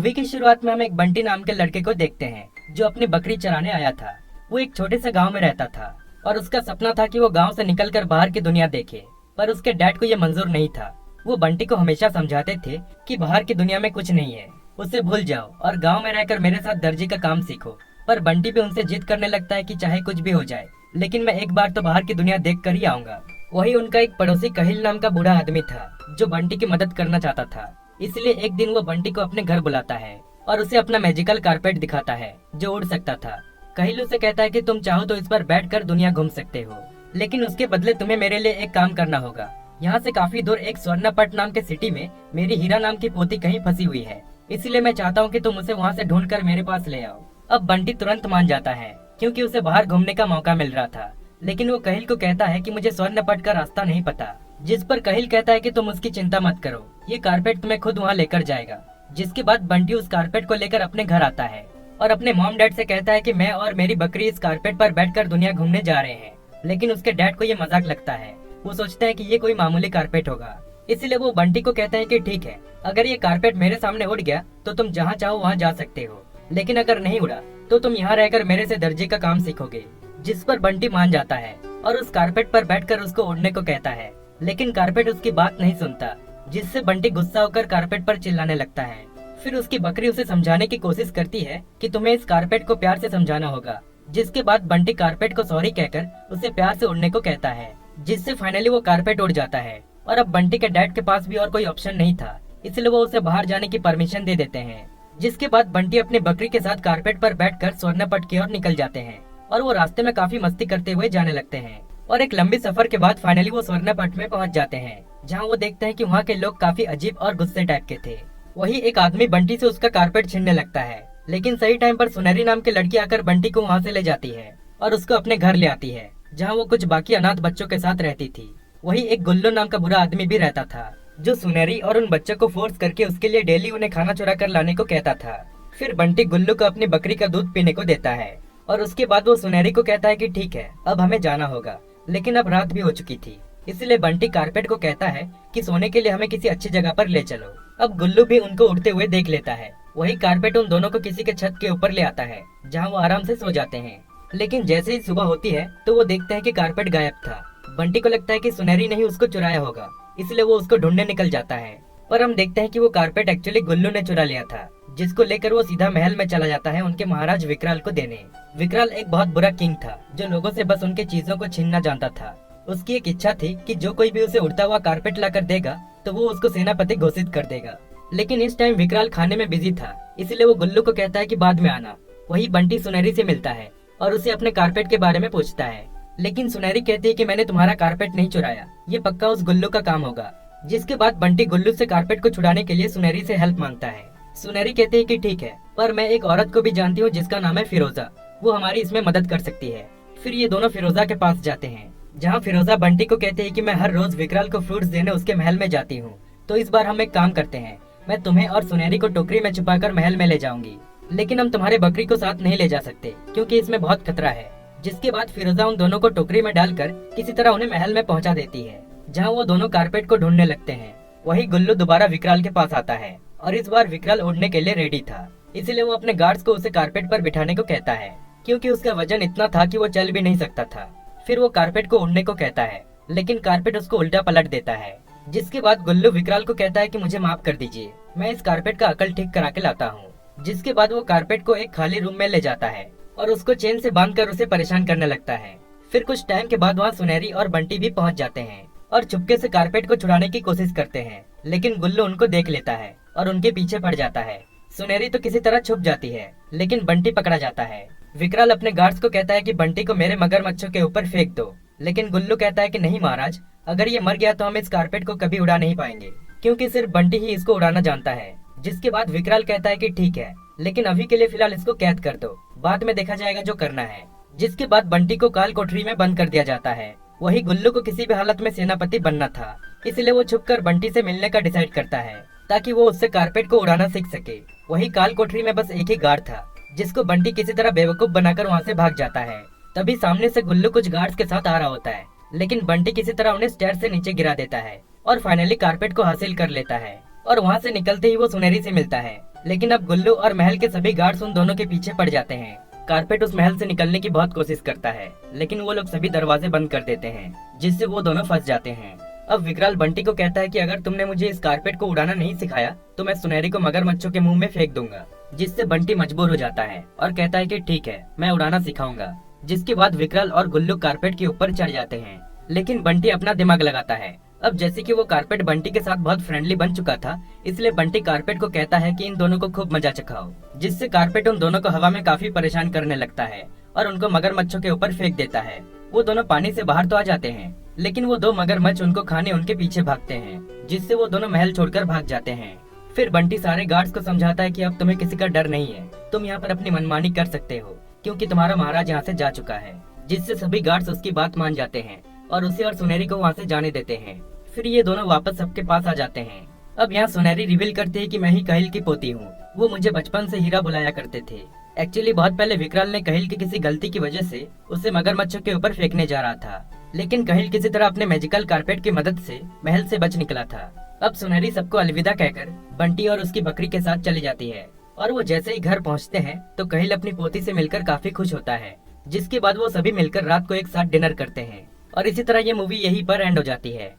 Movie की शुरुआत में हम एक बंटी नाम के लड़के को देखते हैं जो अपनी बकरी चराने आया था। वो एक छोटे से गांव में रहता था और उसका सपना था कि वो गांव से निकलकर बाहर की दुनिया देखे, पर उसके डैड को ये मंजूर नहीं था। वो बंटी को हमेशा समझाते थे कि बाहर की दुनिया में कुछ नहीं है, उसे भूल जाओ और गाँव में रहकर मेरे साथ दर्जी का काम सीखो। पर बंटी भी उनसे जिद करने लगता है कि चाहे कुछ भी हो जाए, लेकिन मैं एक बार तो बाहर की दुनिया देख कर ही आऊंगा। वही उनका एक पड़ोसी कहिल नाम का बूढ़ा आदमी था जो बंटी की मदद करना चाहता था। इसलिए एक दिन वो बंटी को अपने घर बुलाता है और उसे अपना मैजिकल कारपेट दिखाता है जो उड़ सकता था। कहिल उसे कहता है कि तुम चाहो तो इस पर बैठकर दुनिया घूम सकते हो, लेकिन उसके बदले तुम्हें मेरे लिए एक काम करना होगा। यहाँ से काफी दूर एक स्वर्णपट नाम के सिटी में मेरी हीरा नाम की पोती कहीं फंसी हुई है, इसलिए मैं चाहता हूँ कि तुम उसे वहाँ से ढूंढ कर मेरे पास ले आओ। अब बंटी तुरंत मान जाता है क्योंकि उसे बाहर घूमने का मौका मिल रहा था, लेकिन वो कहिल को कहता है कि मुझे स्वर्णपट का रास्ता नहीं पता। जिस पर कहिल कहता है कि तुम उसकी चिंता मत करो, ये कारपेट तुम्हें खुद वहाँ लेकर जाएगा। जिसके बाद बंटी उस कारपेट को लेकर अपने घर आता है और अपने मॉम डैड से कहता है कि मैं और मेरी बकरी इस कारपेट पर बैठकर दुनिया घूमने जा रहे हैं। लेकिन उसके डैड को ये मजाक लगता है। वो सोचता है कि ये कोई मामूली कारपेट होगा, इसलिए वो बंटी को कहता है कि ठीक है, अगर ये कारपेट मेरे सामने उड़ गया तो तुम जहाँ चाहो वहाँ जा सकते हो, लेकिन अगर नहीं उड़ा तो तुम यहाँ रहकर मेरे से दर्जी का काम सीखोगे। जिस पर बंटी मान जाता है और उस कारपेट पर बैठकर उसको उड़ने को कहता है, लेकिन कारपेट उसकी बात नहीं सुनता, जिससे बंटी गुस्सा होकर कारपेट पर चिल्लाने लगता है। फिर उसकी बकरी उसे समझाने की कोशिश करती है कि तुम्हें इस कारपेट को प्यार से समझाना होगा। जिसके बाद बंटी कारपेट को सॉरी कहकर उसे प्यार से उड़ने को कहता है, जिससे फाइनली वो कारपेट उड़ जाता है। और अब बंटी के डैड के पास भी और कोई ऑप्शन नहीं था, इसलिए वो उसे बाहर जाने की परमिशन दे देते हैं। जिसके बाद बंटी अपनी बकरी के साथ कारपेट पर बैठकर स्वर्णपट की ओर निकल जाते हैं और वो रास्ते में काफी मस्ती करते हुए जाने लगते हैं। और एक लंबी सफर के बाद फाइनली वो स्वर्णपट में पहुंच जाते हैं, जहां वो देखते हैं कि वहां के लोग काफी अजीब और गुस्से टाइप के थे। वही एक आदमी बंटी से उसका कारपेट छीनने लगता है, लेकिन सही टाइम पर सुनहरी नाम की लड़की आकर बंटी को वहां से ले जाती है और उसको अपने घर ले आती है, जहाँ वो कुछ बाकी अनाथ बच्चों के साथ रहती थी। वही एक गुल्लू नाम का बुरा आदमी भी रहता था, जो सुनहरी और उन बच्चों को फोर्स करके उसके लिए डेली उन्हें खाना चुरा कर लाने को कहता था। फिर बंटी गुल्लू को अपनी बकरी का दूध पीने को देता है और उसके बाद वो सुनहरी को कहता है कि ठीक है, अब हमें जाना होगा, लेकिन अब रात भी हो चुकी थी, इसलिए बंटी कारपेट को कहता है कि सोने के लिए हमें किसी अच्छी जगह पर ले चलो। अब गुल्लू भी उनको उड़ते हुए देख लेता है। वही कारपेट उन दोनों को किसी के छत के ऊपर ले आता है, जहाँ वो आराम से सो जाते हैं। लेकिन जैसे ही सुबह होती है तो वो देखते हैं कि कारपेट गायब था। बंटी को लगता है कि सुनहरी ने ही उसको चुराया होगा, इसलिए वो उसको ढूंढने निकल जाता है। पर हम देखते हैं कि वो कारपेट एक्चुअली गुल्लू ने चुरा लिया था, जिसको लेकर वो सीधा महल में चला जाता है उनके महाराज विकराल को देने। विकराल एक बहुत बुरा किंग था जो लोगों से बस उनके चीजों को छीनना जानता था। उसकी एक इच्छा थी कि जो कोई भी उसे उड़ता हुआ कारपेट लाकर देगा तो वो उसको सेनापति घोषित कर देगा। लेकिन इस टाइम विकराल खाने में बिजी था, इसलिए वो गुल्लू को कहता है कि बाद में आना। वही बंटी सुनहरी से मिलता है और उसे अपने कारपेट के बारे में पूछता है, लेकिन सुनहरी कहती है कि मैंने तुम्हारा कारपेट नहीं चुराया, ये पक्का उस गुल्लू का काम होगा। जिसके बाद बंटी गुल्लू से कारपेट को छुड़ाने के लिए सुनहरी से हेल्प मांगता है। सुनहरी कहती है कि ठीक है, पर मैं एक औरत को भी जानती हूँ जिसका नाम है फिरोजा, वो हमारी इसमें मदद कर सकती है। फिर ये दोनों फिरोजा के पास जाते हैं, जहाँ फिरोजा बंटी को कहती है कि मैं हर रोज विकराल को फ्रूट्स देने उसके महल में जाती हूँ, तो इस बार हम एक काम करते हैं, मैं तुम्हें और सुनहरी को टोकरी में छुपाकर महल में ले जाऊंगी, लेकिन हम तुम्हारे बकरी को साथ नहीं ले जा सकते क्योंकि इसमें बहुत खतरा है। जिसके बाद फिरोजा उन दोनों को टोकरी में डालकर किसी तरह उन्हें महल में पहुंचा देती है, जहां वो दोनों कारपेट को ढूंढने लगते हैं। वही गुल्लू दोबारा विकराल के पास आता है और इस बार विकराल उड़ने के लिए रेडी था, इसलिए वो अपने गार्ड्स को उसे कारपेट पर बिठाने को कहता है, क्योंकि उसका वजन इतना था कि वो चल भी नहीं सकता था। फिर वो कारपेट को उड़ने को कहता है, लेकिन कारपेट उसको उल्टा पलट देता है। जिसके बाद गुल्लू विकराल को कहता है कि मुझे माफ कर दीजिए, मैं इस कारपेट का अकल ठीक करा के लाता हूँ। जिसके बाद वो कारपेट को एक खाली रूम में ले जाता है और उसको चेन से बांधकर उसे परेशान करने लगता है। फिर कुछ टाइम के बाद वहाँ सुनहरी और बंटी भी पहुँच जाते हैं और चुपके से कारपेट को छुड़ाने की कोशिश करते हैं, लेकिन गुल्लू उनको देख लेता है और उनके पीछे पड़ जाता है। सुनहरी तो किसी तरह छुप जाती है, लेकिन बंटी पकड़ा जाता है। विकराल अपने गार्ड्स को कहता है कि बंटी को मेरे मगरमच्छों के ऊपर फेंक दो, लेकिन गुल्लू कहता है कि नहीं महाराज, अगर ये मर गया तो हम इस कारपेट को कभी उड़ा नहीं पाएंगे, क्योंकि सिर्फ बंटी ही इसको उड़ाना जानता है। जिसके बाद विकराल कहता है कि ठीक है, लेकिन अभी के लिए फिलहाल इसको कैद कर दो, बाद में देखा जाएगा जो करना है। जिसके बाद बंटी को काल कोठरी में बंद कर दिया जाता है। वही गुल्लू को किसी भी हालत में सेनापति बनना था, इसलिए वो छुपकर बंटी से मिलने का डिसाइड करता है ताकि वो उससे कारपेट को उड़ाना सीख सके। वही काल कोठरी में बस एक ही गार्ड था, जिसको बंटी किसी तरह बेवकूफ बनाकर वहाँ से भाग जाता है। तभी सामने से गुल्लू कुछ गार्ड्स के साथ आ रहा होता है, लेकिन बंटी किसी तरह उन्हें स्टेयर से नीचे गिरा देता है और फाइनली कारपेट को हासिल कर लेता है। और वहाँ से निकलते ही वो सुनहरी से मिलता है, लेकिन अब गुल्लू और महल के सभी गार्ड्स उन दोनों के पीछे पड़ जाते हैं। कारपेट उस महल से निकलने की बहुत कोशिश करता है, लेकिन वो लोग सभी दरवाजे बंद कर देते हैं, जिससे वो दोनों फंस जाते हैं। अब विकराल बंटी को कहता है कि अगर तुमने मुझे इस कारपेट को उड़ाना नहीं सिखाया तो मैं सुनहरी को मगरमच्छों के मुंह में फेंक दूंगा, जिससे बंटी मजबूर हो जाता है और कहता है कि ठीक है, मैं उड़ाना सिखाऊंगा। जिसके बाद विकराल और गुल्लू कारपेट के ऊपर चढ़ जाते हैं, लेकिन बंटी अपना दिमाग लगाता है। अब जैसे कि वो कारपेट बंटी के साथ बहुत फ्रेंडली बन चुका था, इसलिए बंटी कारपेट को कहता है कि इन दोनों को खूब मजा चखाओ, जिससे कारपेट उन दोनों को हवा में काफी परेशान करने लगता है और उनको मगरमच्छों के ऊपर फेंक देता है। वो दोनों पानी से बाहर तो आ जाते हैं, लेकिन वो दो मगरमच्छ उनको खाने उनके पीछे भागते हैं, जिससे वो दोनों महल छोड़कर भाग जाते हैं। फिर बंटी सारे गार्ड्स को समझाता है कि अब तुम्हें किसी का डर नहीं है, तुम यहाँ पर अपनी मनमानी कर सकते हो, क्योंकि तुम्हारा महाराज यहाँ से जा चुका है। जिससे सभी गार्ड्स उसकी बात मान जाते हैं और उसे और सुनहरी को वहाँ से जाने देते हैं। फिर ये दोनों वापस सबके पास आ जाते हैं। अब यहाँ सुनहरी रिवील करती है कि मैं ही कहिल की पोती हूँ, वो मुझे बचपन से हीरा बुलाया करते थे। एक्चुअली बहुत पहले विकराल ने कहिल की किसी गलती की वजह से उसे मगरमच्छों के ऊपर फेंकने जा रहा था, लेकिन कहिल किसी तरह अपने मैजिकल कारपेट की मदद से महल से बच निकला था। अब सुनहरी सबको अलविदा कहकर बंटी और उसकी बकरी के साथ चली जाती है, और वो जैसे ही घर पहुँचते हैं तो कहिल अपनी पोती से मिलकर काफी खुश होता है। जिसके बाद वो सभी मिलकर रात को एक साथ डिनर करते हैं, और इसी तरह ये मूवी यहीं पर एंड हो जाती है।